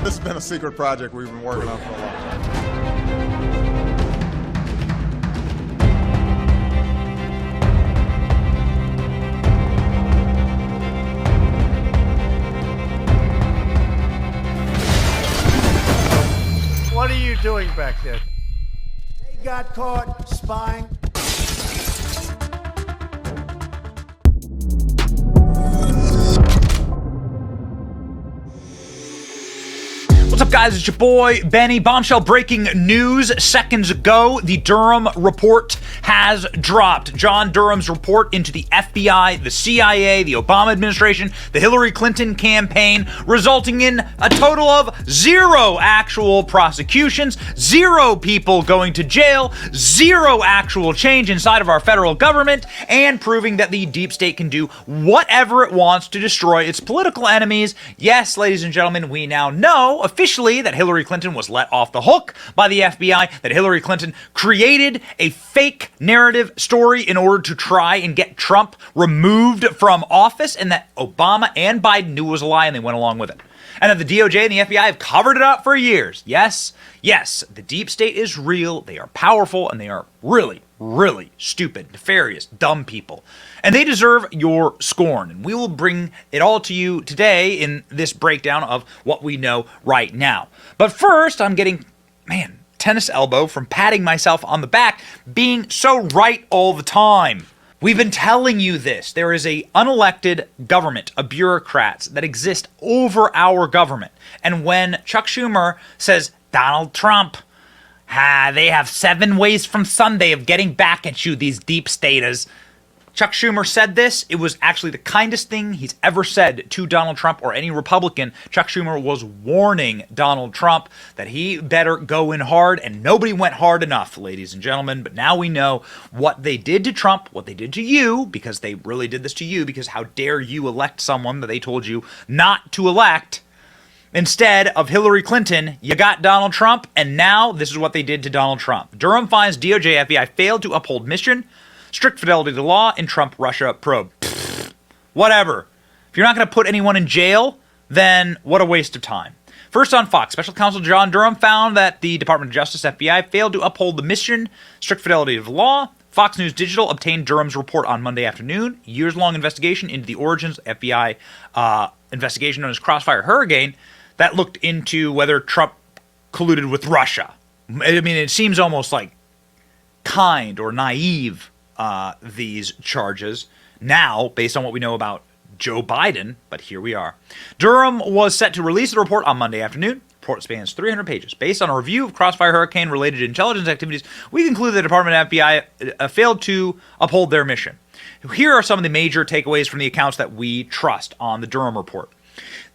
This has been a secret project we've been working on for a long time. What are you doing back there? They got caught spying. What's up, guys? It's your boy, Benny. Bombshell breaking news seconds ago. The Durham Report has dropped. John Durham's report into the FBI, the CIA, the Obama administration, the Hillary Clinton campaign, resulting in a total of 0 actual prosecutions, 0 people going to jail, 0 actual change inside of our federal government, and proving that the deep state can do whatever it wants to destroy its political enemies. Yes, ladies and gentlemen, we now know officially that Hillary Clinton was let off the hook by the FBI, that Hillary Clinton created a fake narrative story in order to try and get Trump removed from office, and that Obama and Biden knew it was a lie and they went along with it. And that the DOJ and the FBI have covered it up for years. Yes, the deep state is real, they are powerful, and they are really, really stupid, nefarious, dumb people. And they deserve your scorn. And we will bring it all to you today in this breakdown of what we know right now. But first, I'm getting, tennis elbow from patting myself on the back, being so right all the time. We've been telling you this. There is a unelected government of bureaucrats that exist over our government. And when Chuck Schumer says, Donald Trump, they have 7 ways from Sunday of getting back at you, these deep staters. Chuck Schumer said this. It was actually the kindest thing he's ever said to Donald Trump or any Republican. Chuck Schumer was warning Donald Trump that he better go in hard, and nobody went hard enough, ladies and gentlemen. But now we know what they did to Trump, what they did to you, because they really did this to you, because how dare you elect someone that they told you not to elect. Instead of Hillary Clinton, you got Donald Trump, and now this is what they did to Donald Trump. Durham finds DOJ FBI failed to uphold mission, strict fidelity to law, in Trump-Russia probe. Whatever. If you're not going to put anyone in jail, then what a waste of time. First on Fox, Special Counsel John Durham found that the Department of Justice, FBI, failed to uphold the mission, strict fidelity to the law. Fox News Digital obtained Durham's report on Monday afternoon. Years-long investigation into the origins of FBI investigation known as Crossfire Hurricane that looked into whether Trump colluded with Russia. I mean, it seems almost like kind or naive, these charges now, based on what we know about Joe Biden, but here we are. Durham was set to release the report on Monday afternoon. The report spans 300 pages. Based on a review of Crossfire Hurricane-related intelligence activities, we conclude the Department of FBI failed to uphold their mission. Here are some of the major takeaways from the accounts that we trust on the Durham Report.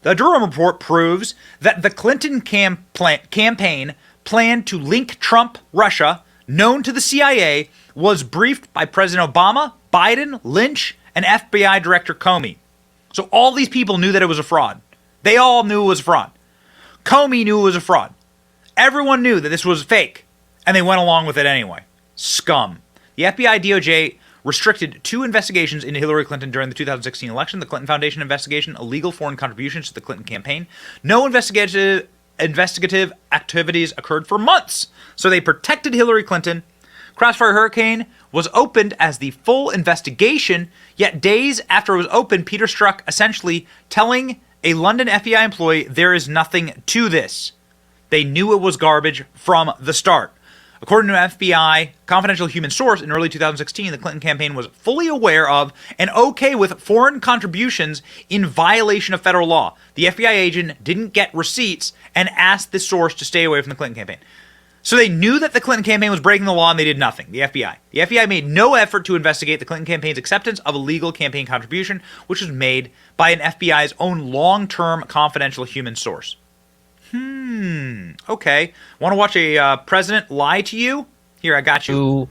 The Durham Report proves that the Clinton campaign planned to link Trump-Russia, known to the CIA, was briefed by President Obama, Biden, Lynch, and FBI Director Comey. So all these people knew that it was a fraud. They all knew it was a fraud. Comey knew it was a fraud. Everyone knew that this was fake, and they went along with it anyway. Scum. The FBI DOJ restricted 2 investigations into Hillary Clinton during the 2016 election, the Clinton Foundation investigation, illegal foreign contributions to the Clinton campaign. No investigative activities occurred for months, so they protected Hillary Clinton. Crossfire Hurricane was opened as the full investigation, yet days after it was opened, Peter Strzok essentially telling a London FBI employee there is nothing to this. They knew it was garbage from the start. According to an FBI confidential human source, in early 2016, the Clinton campaign was fully aware of and okay with foreign contributions in violation of federal law. The FBI agent didn't get receipts and asked the source to stay away from the Clinton campaign. So they knew that the Clinton campaign was breaking the law and they did nothing, the FBI. The FBI made no effort to investigate the Clinton campaign's acceptance of illegal campaign contribution, which was made by an FBI's own long-term confidential human source. Okay. Want to watch a president lie to you? Here, I got you. To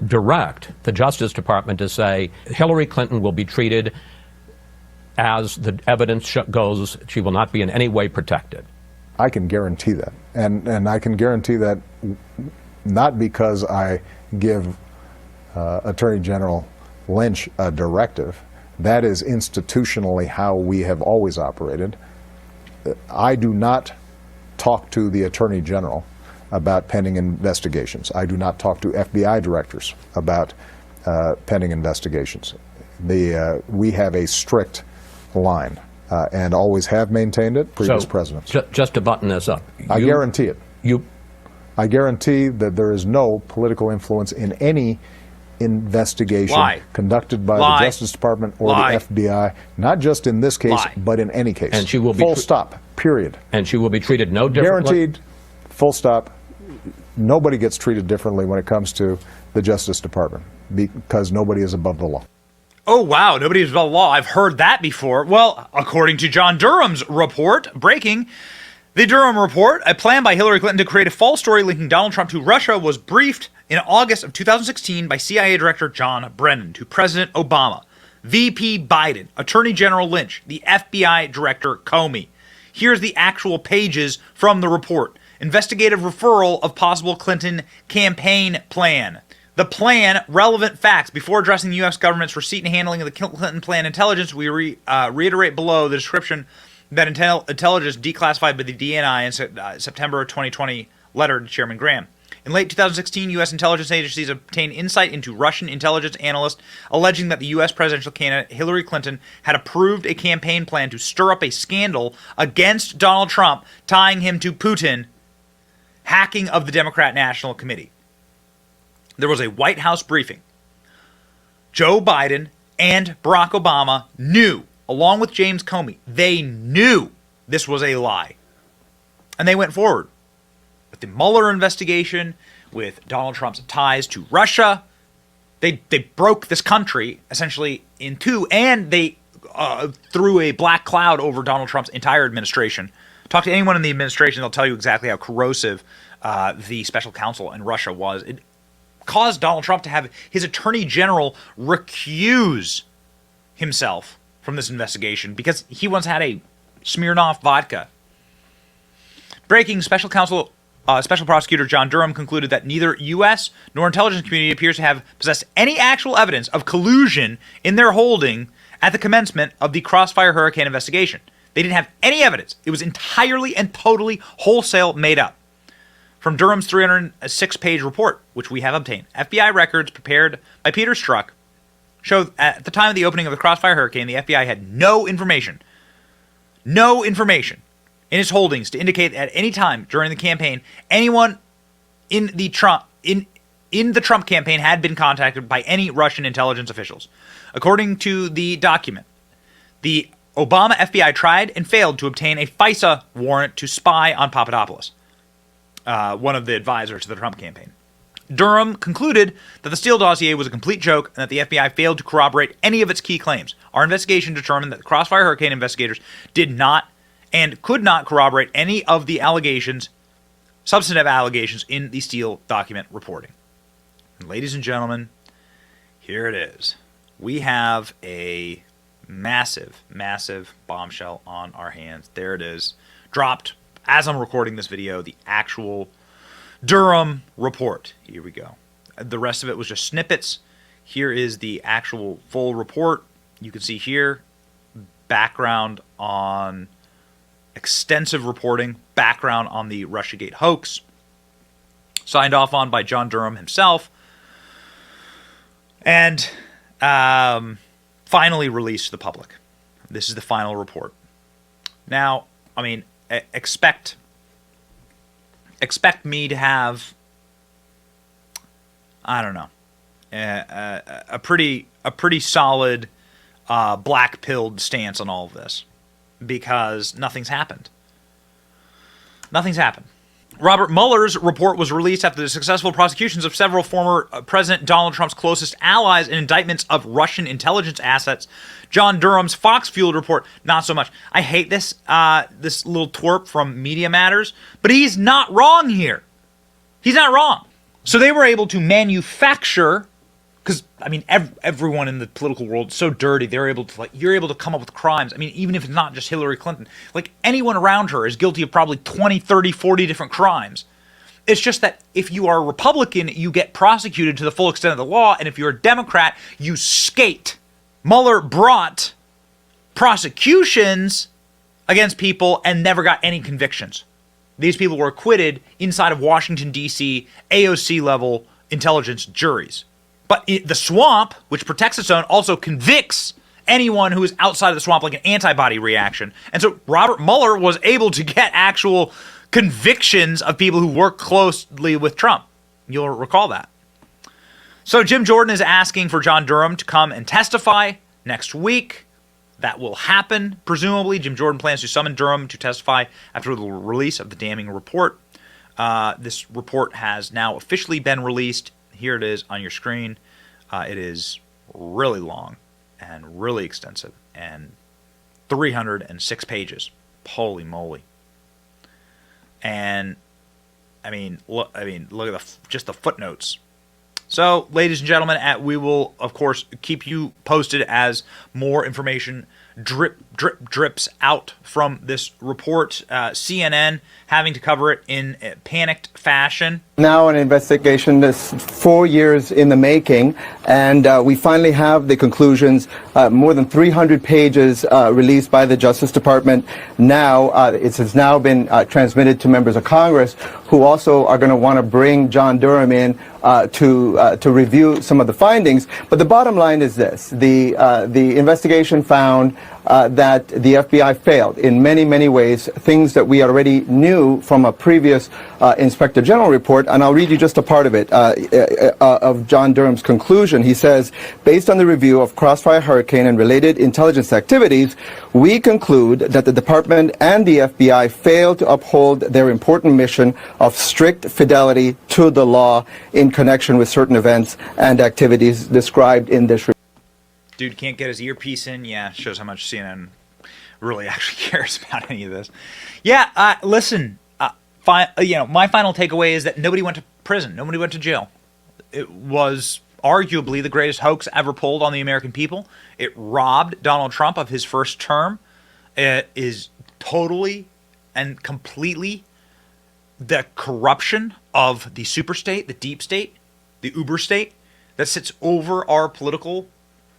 direct the Justice Department to say Hillary Clinton will be treated as the evidence goes. She will not be in any way protected. I can guarantee that. And I can guarantee that not because I give Attorney General Lynch a directive. That is institutionally how we have always operated. I do not talk to the Attorney General about pending investigations. I do not talk to FBI directors about pending investigations. We have a strict line and always have maintained it, previous presidents. Just to button this up. I guarantee it. I guarantee that there is no political influence in any investigation conducted by the Justice Department or the FBI, not just in this case, but in any case. And she will be full stop, period. And she will be treated no differently. Guaranteed, full stop. Nobody gets treated differently when it comes to the Justice Department because nobody is above the law. Oh, wow. Nobody is above the law. I've heard that before. Well, according to John Durham's report, breaking, the Durham Report, a plan by Hillary Clinton to create a false story linking Donald Trump to Russia, was briefed in August of 2016 by CIA Director John Brennan to President Obama, VP Biden, Attorney General Lynch, the FBI Director Comey. Here's the actual pages from the report. Investigative referral of possible Clinton campaign plan. The plan, relevant facts. Before addressing the U.S. government's receipt and handling of the Clinton plan intelligence, we reiterate below the description that intelligence declassified by the DNI in September of 2020 letter to Chairman Graham. In late 2016, U.S. intelligence agencies obtained insight into Russian intelligence analysts alleging that the U.S. presidential candidate Hillary Clinton had approved a campaign plan to stir up a scandal against Donald Trump, tying him to Putin, hacking of the Democrat National Committee. There was a White House briefing. Joe Biden and Barack Obama knew, along with James Comey, they knew this was a lie. And they went forward with the Mueller investigation, with Donald Trump's ties to Russia. They broke this country essentially in two, and they threw a black cloud over Donald Trump's entire administration. Talk to anyone in the administration, they'll tell you exactly how corrosive the special counsel in Russia was. It caused Donald Trump to have his attorney general recuse himself from this investigation because he once had a Smirnoff vodka. Breaking, special prosecutor John Durham concluded that neither U.S. nor intelligence community appears to have possessed any actual evidence of collusion in their holding at the commencement of the Crossfire hurricane investigation. They didn't have any evidence. It was entirely and totally wholesale made up. From Durham's 306-page report, which we have obtained, FBI records prepared by Peter Strzok show at the time of the opening of the Crossfire hurricane, the FBI had no information in its holdings to indicate that at any time during the campaign, anyone in the Trump campaign had been contacted by any Russian intelligence officials. According to the document, the Obama FBI tried and failed to obtain a FISA warrant to spy on Papadopoulos, one of the advisors to the Trump campaign. Durham concluded that the Steele dossier was a complete joke and that the FBI failed to corroborate any of its key claims. Our investigation determined that the Crossfire hurricane investigators did not and could not corroborate any of the substantive allegations in the Steele document reporting. And ladies and gentlemen, here it is. We have a massive, massive bombshell on our hands. There it is. Dropped as I'm recording this video, the actual Durham report. Here we go. The rest of it was just snippets. Here is the actual full report. You can see here background on extensive reporting, background on the Russiagate hoax, signed off on by John Durham himself, and finally released to the public. This is the final report. Now, I mean, expect me to have, I don't know, a pretty solid black-pilled stance on all of this, because nothing's happened. Nothing's happened. Robert Mueller's report was released after the successful prosecutions of several former President Donald Trump's closest allies in indictments of Russian intelligence assets. John Durham's Fox-fueled report, not so much. I hate this this little twerp from Media Matters, but he's not wrong here. He's not wrong. So they were able to manufacture, because I mean, everyone in the political world is so dirty. They're able to, like, you're able to come up with crimes. I mean, even if it's not just Hillary Clinton, like anyone around her is guilty of probably 20, 30, 40 different crimes. It's just that if you are a Republican, you get prosecuted to the full extent of the law, and if you're a Democrat, you skate. Mueller brought prosecutions against people and never got any convictions. These people were acquitted inside of Washington, D.C., AOC level intelligence juries. But the swamp, which protects its own, also convicts anyone who is outside of the swamp, like an antibody reaction. And so Robert Mueller was able to get actual convictions of people who work closely with Trump. You'll recall that. So Jim Jordan is asking for John Durham to come and testify next week. That will happen, presumably. Jim Jordan plans to summon Durham to testify after the release of the damning report. This report has now officially been released. Here it is on your screen. It is really long and really extensive and 306 pages. Holy moly. And look at just the footnotes. So, ladies and gentlemen, we will, of course, keep you posted as more information drips out from this report. CNN having to cover it in a panicked fashion. Now an investigation that's 4 years in the making, and we finally have the conclusions, more than 300 pages released by the Justice Department. Now it has now been transmitted to members of Congress, who also are going to want to bring John Durham in to review some of the findings. But the bottom line is this: the investigation found that the FBI failed in many, many ways, things that we already knew from a previous Inspector General report. And I'll read you just a part of it, of John Durham's conclusion. He says, based on the review of Crossfire hurricane and related intelligence activities, we conclude that the department and the FBI failed to uphold their important mission of strict fidelity to the law in connection with certain events and activities described in this report. Dude can't get his earpiece in. Yeah, shows how much CNN really actually cares about any of this. Yeah, listen, my final takeaway is that nobody went to prison. Nobody went to jail. It was arguably the greatest hoax ever pulled on the American people. It robbed Donald Trump of his first term. It is totally and completely the corruption of the superstate, the deep state, the uber state that sits over our political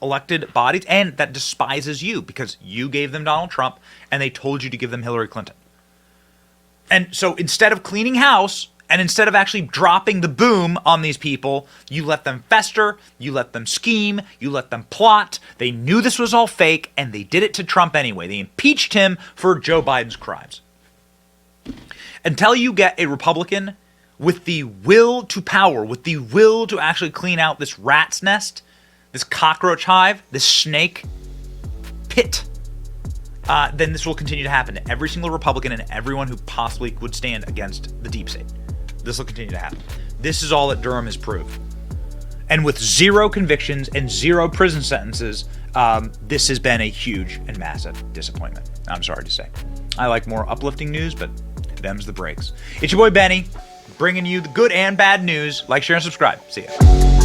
elected bodies and that despises you because you gave them Donald Trump and they told you to give them Hillary Clinton. And so instead of cleaning house and instead of actually dropping the boom on these people, you let them fester, you let them scheme, you let them plot. They knew this was all fake and they did it to Trump anyway. They impeached him for Joe Biden's crimes. Until you get a Republican with the will to power, with the will to actually clean out this rat's nest, this cockroach hive, this snake pit, then this will continue to happen to every single Republican and everyone who possibly would stand against the deep state. This will continue to happen. This is all that Durham has proved. And with 0 convictions and 0 prison sentences, this has been a huge and massive disappointment. I'm sorry to say. I like more uplifting news, but them's the breaks. It's your boy Benny, bringing you the good and bad news. Like, share, and subscribe. See ya.